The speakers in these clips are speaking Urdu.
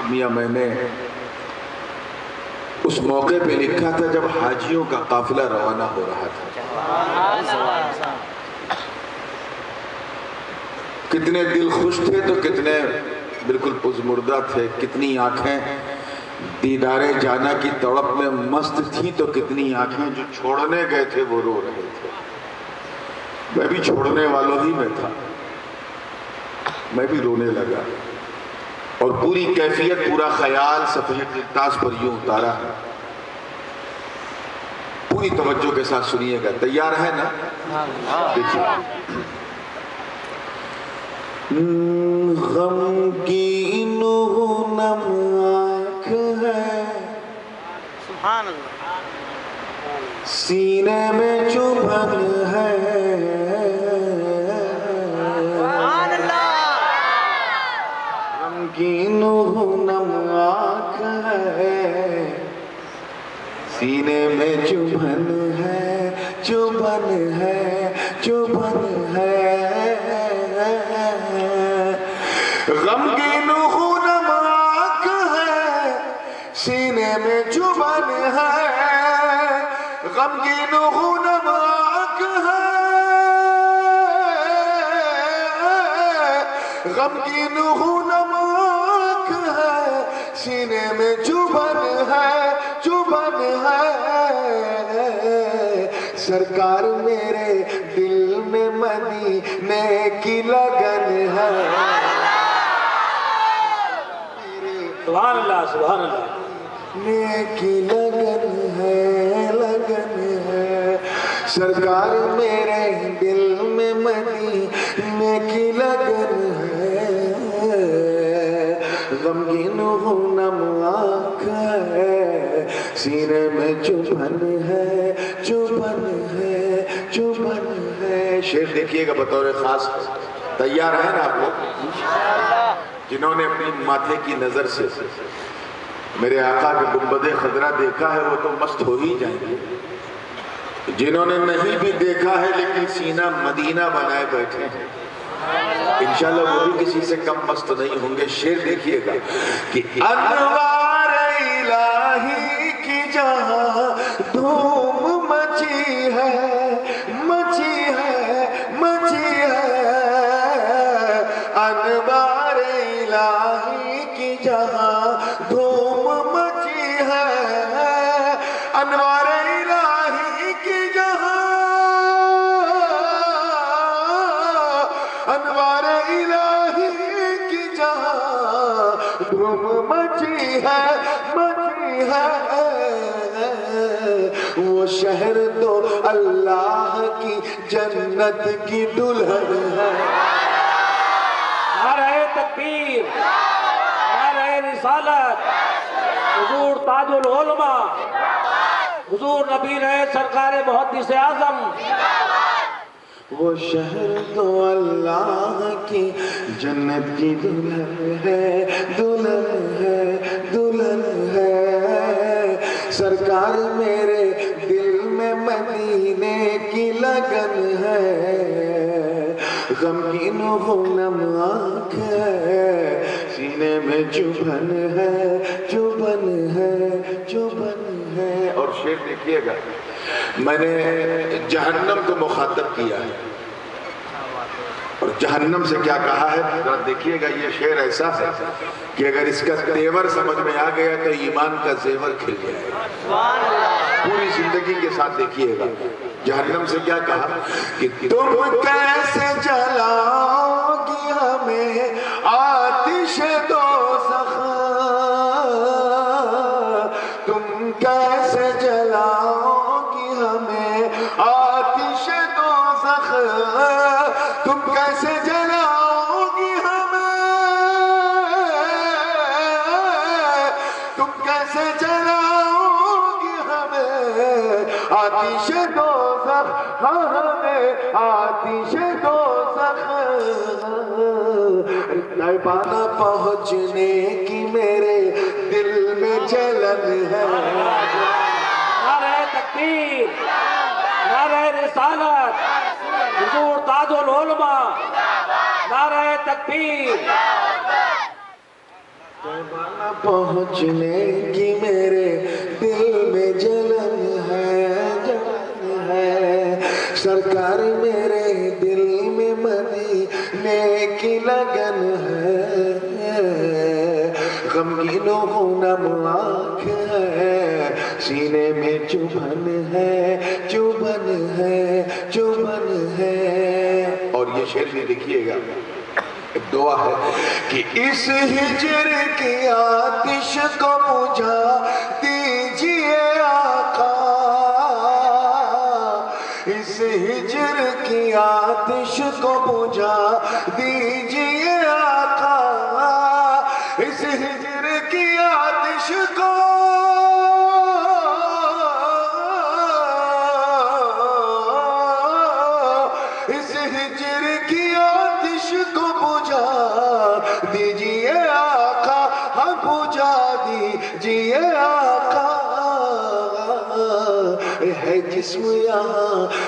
میاں میں نے اس موقع پہ لکھا تھا جب حاجیوں کا قافلہ روانہ ہو رہا تھا. کتنے دل خوش تھے تو کتنے بالکل پزمردہ تھے. کتنی آنکھیں دیدار جانا کی تڑپ میں مست تھی تو کتنی آنکھیں جو چھوڑنے گئے تھے وہ رو رہے تھے. میں بھی چھوڑنے والوں ہی میں تھا. میں بھی رونے لگا اور پوری کیفیت پورا خیال صفحے کرتاس پر یوں اتارا. پوری توجہ کے ساتھ سنیے گا. تیار ہے نا؟ دیکھیے. غمگین و نم آنکھ ہے سبحان اللہ. سینے میں چبھن ہے. سبحان اللہ. غمگین و نم آنکھ ہے سینے میں چبھن ہے. چبھن ہے. چبھن ہے. غمگین خونم آنکھ ہے سینے میں چبھن ہے. غمگین خونم آنکھ ہے. غمگین خونم آنکھ ہے سینے میں چبھن ہے. چبھن ہے. سرکار میرے دل میں مدینے کی لگن ہے. سبحان اللہ. سبحان اللہ. نیکی لگن ہے. لگن ہے. سرکار میرے دل میں مدینے کی لگن ہے. غمگین خونم آنکھ ہے سینے میں چبھن ہے. چبھن ہے. چبھن ہے. شعر دیکھیے گا بطور خاص. تیار ہے نا آپ لوگ؟ جنہوں نے اپنی ماتھے کی نظر سے میرے آقا کے گنبد خضرا دیکھا ہے وہ تو مست ہو ہی جائیں گے. جنہوں نے نہیں بھی دیکھا ہے لیکن سینہ مدینہ بنائے بیٹھے ہیں انشاءاللہ وہ بھی کسی سے کم مست نہیں ہوں گے. شعر دیکھیے گا کہ انوار الہی کی جہاں دھوم مچی ہے. مچی ہے. مچی ہے. انوار الہی کی جہاں دھوم مچی ہے. انوار الہی کی جہاں انوار الہی کی جہاں دھوم مچی ہے. مچی ہے. وہ شہر تو اللہ کی جنت کی دلہن ہے. نعرہ تکبیر. نعرہ رسالت. حضور تاج العلماء. حضور نبی رہے سرکار محدث اعظم. وہ شہر تو اللہ کی جنت کی دلہن ہے. دلہن ہے. دلہن ہے. سرکار میرے دل میں مدینے کی لگن ہے. غمگین خونم آنکھ ہے سینے میں چبھن ہے. چبھن ہے. چبھن ہے. اور شعر دیکھیے گا. میں نے جہنم کو مخاطب کیا ہے اور جہنم سے کیا کہا ہے ذرا دیکھیے گا. یہ شعر ایسا ہے کہ اگر اس کا تیور سمجھ میں آ گیا تو ایمان کا زیور کھل جائے گا. پوری زندگی کے ساتھ دیکھیے گا. جہنم سے کیا کہا کہ تم کیسے جلاؤ گی ہمیں آتش دوزخ. تم کیسے جلاؤ گی ہمیں آتش دوزخ. تم کیسے جلاؤ گی ہمیں. تم کیسے جلاؤ گی ہمیں آتش دوزخ. ہمیں آتش دوزخ. نہ پہنچنے کی میرے دل میں جلن ہے. نعرہ تکبیر. نعرہ رسالت. حضور تاج العلماء. نعرہ تکبیر. تیبہ پہنچنے کی میرے دل میں جلن ہے سرکار میرے دل میں مدینے کی لگن ہے غمگین و خونم آنکھ ہے سینے میں چبھن ہے اور یہ شعر بھی دیکھیے گا ایک دعا ہے کہ اس ہجر کی آتش کو بجھا دیجئے آقا اس ہجر کی آتش کو بجھا دیجئے آقا اس ہجر کی آتش کو اس ہجر کی آتش کو بجھا دیجئے آقا ہم بجھا دیجئے آقا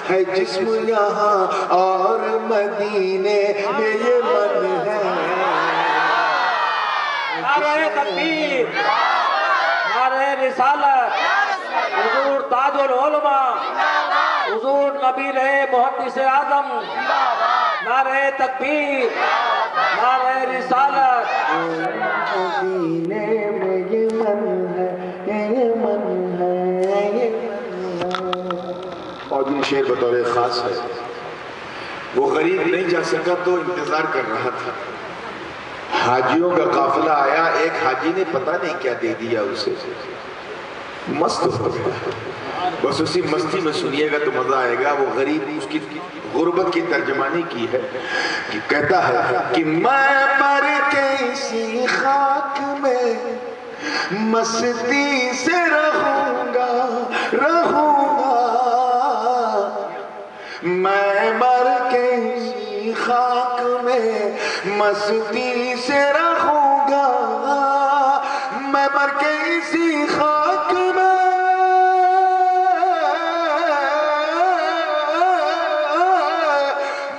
ہے جسم یہاں اور مدینے میں یہ من ہے نعرہ تکبیر نعرہ رسالت حضور تاج العلماء حضور نبی رہے محدث اعظم نعرہ تکبیر نعرہ رسالت مدینے میں یہ من ہے اور یہ شعر بطور خاص ہے وہ غریب نہیں جا سکا تو انتظار کر رہا تھا حاجیوں کا قافلہ آیا ایک حاجی نے پتہ نہیں کیا دے دیا اسے مست ہو گیا بس اسی مستی میں سنیے گا تو مزہ آئے گا وہ غریب اس کی غربت کی ترجمانی کی ہے کہ کہتا ہے کہ میں مر کے اسی خاک میں مستی سے رہوں گا میں مر کے اسی خاک میں مستی سے رہوں گا میں مر کے اسی خاک میں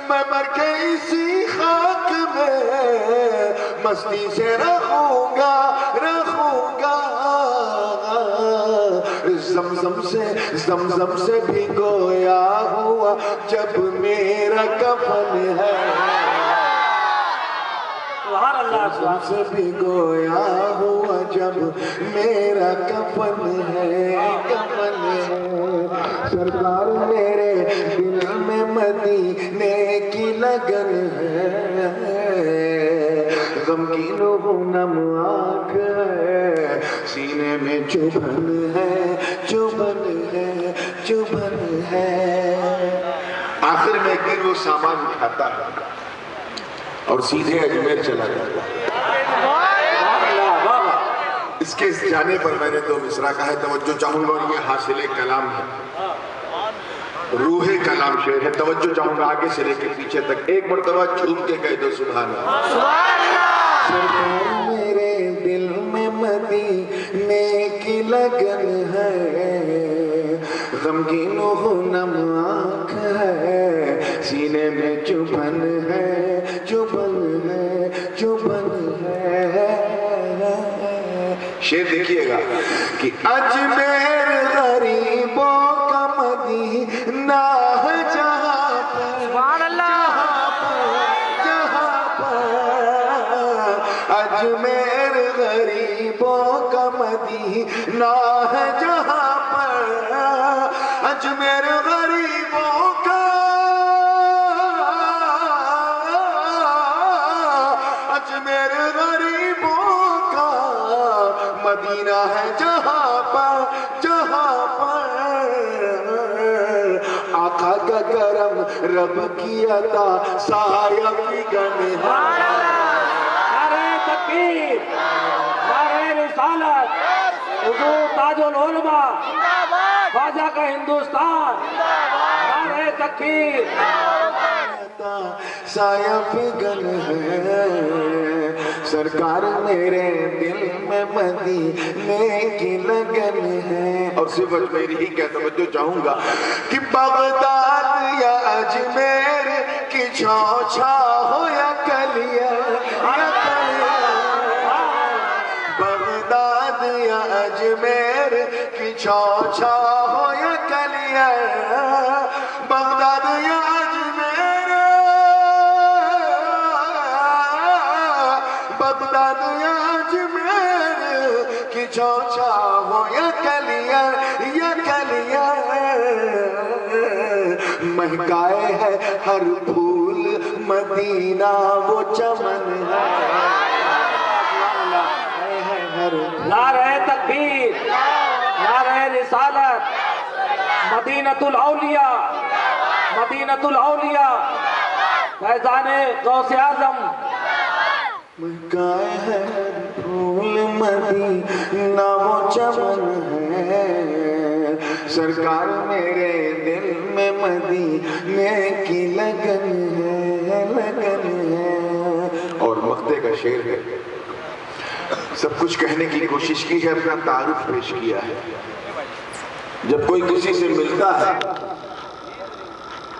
مر کے اسی خاک میں مستی سے رہوں گا زمزم سے بھگویا ہوا جب میرا کفن ہے سبحان اللہ زمزم سے بھگویا ہوا جب میرا کفن ہے سرکار میرے دل میں مدینے کی لگن ہے غمگین و خونم آنکھ ہے سینے میں چبھن ہے آخر میں ایک دن وہ سامان اٹھاتا ہے اور سیدھے اجمیر چلا جاتا اس کے جانے پر میں نے 2 مصرع کہا ہے توجہ چاہوں گا اور یہ حاصل کلام ہے روح کلام شعر ہے توجہ چاہوں گا آگے سے لے کے پیچھے تک ایک مرتبہ جھوم کے کہہ دو سبحان اللہ سرکار میرے دل میں مدینے کی لگن ہے غمگین و خونم آنکھ ہے سینے میں چبھن ہے شعر دیکھیے گا کہ اجمیر غریبوں کا مدینہ ہے جہاں پر اجمیر غریبوں کا مدینہ ہے جہاں پر اجمیر غریبوں کا اجمیر غریبوں کا مدینہ ہے جہاں پر آقا کا کرم رب کی عطا سایہ فگن ہے نعرہ تکبیر نعرہ رسالت حضور تاج العلماء خواجہ کا ہندوستان نعرہ تکبیر سایہ فگن ہے سرکار میرے دل میں مدینے کی لگن ہے اور صرف اجمیر ہی کیا توجہ چاہوں گا کہ بغداد یا اجمیر کی چھاؤ چھا ہو یا کلیا بغداد یا اجمیر کی چوچا ہو یا کلیئر، بغداد یا اجمیر، بغداد یا اجمیر کی چوچا ہو یا کلیئر، یا کلیئر، مہکائے ہے ہر پھول مدینہ وہ چمن ہے، نعرہ تکبیر، نعرہ رسالت، مدینۃ الاولیاء، مدینۃ الاولیاء، فیضان غوث اعظم، مہکائے ہے پھول مدینہ وہ چمن ہے، سرکار میرے دل میں مدینے کی لگن ہے، لگن ہے۔ اور مقطع کا شعر ہے، سب کچھ کہنے کی کوشش کی ہے، اپنا تعارف پیش کیا ہے۔ جب کوئی کسی سے ملتا ہے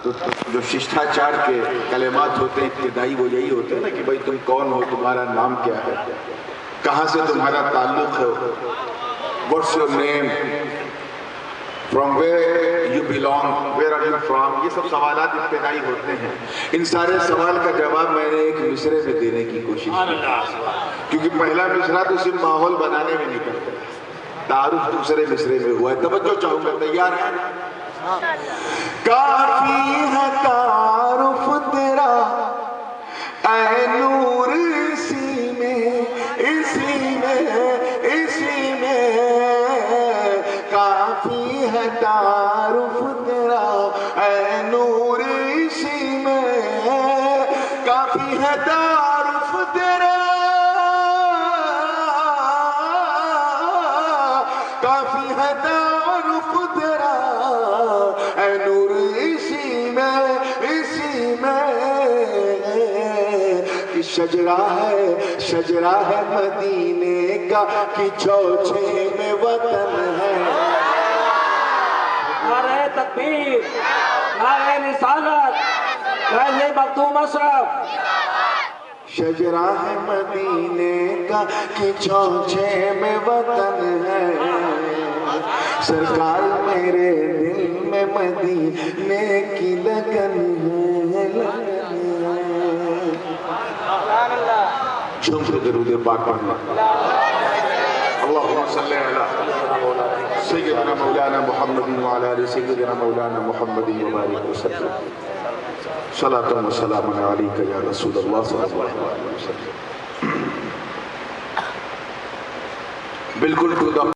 تو جو ششٹاچار کے کلمات ہوتے ہیں ابتدائی، وہ یہی ہوتے ہیں نا کہ بھائی تم کون ہو، تمہارا نام کیا ہے، کہاں سے تمہارا تعلق ہے، what's your name, from where you belong, where are you from، یہ سب سوالات ابتدائی ہوتے ہیں۔ ان سارے سوال کا جواب میں نے ایک مصرے میں دینے کی کوشش کی، کیونکہ پہلا مصرع تو صرف ماحول بنانے میں نہیں کرتا، تعارف دوسرے مصرے میں ہوا ہے۔ توجہ چاہوں گا، تیار ہیں؟ کافی ہے تعارف تیرا اے نور اسی میں، اسی میں، اسی میں، کافی ہے تعارف تیرا اے نور اسی میں، کافی ہے تعارف تیرا، کافی ہے تعارف تیرا اے نور اسی میں، اسی میں، کہ شجرہ ہے مدینے کا، کہ چوچھے میں وطن ہے۔ نعرہ تکبیر، نعرہ رسالت، فیض مختوم اشرف، شجرہ ہے مدینے کا، کہ چوچھے میں وطن ہے، سرکار میرے دل میں مدینے کی لگن ہے، لگن ہے۔ جھوم سے درود پاک پڑھنا، اللہم صلی علی سیدنا مولانا محمد وعلی آل سیدنا مولانا محمد وبارک وسلم، صلاۃ و سلام علیک یا رسول اللہ صلی اللہ علیہ وسلم۔ بالکل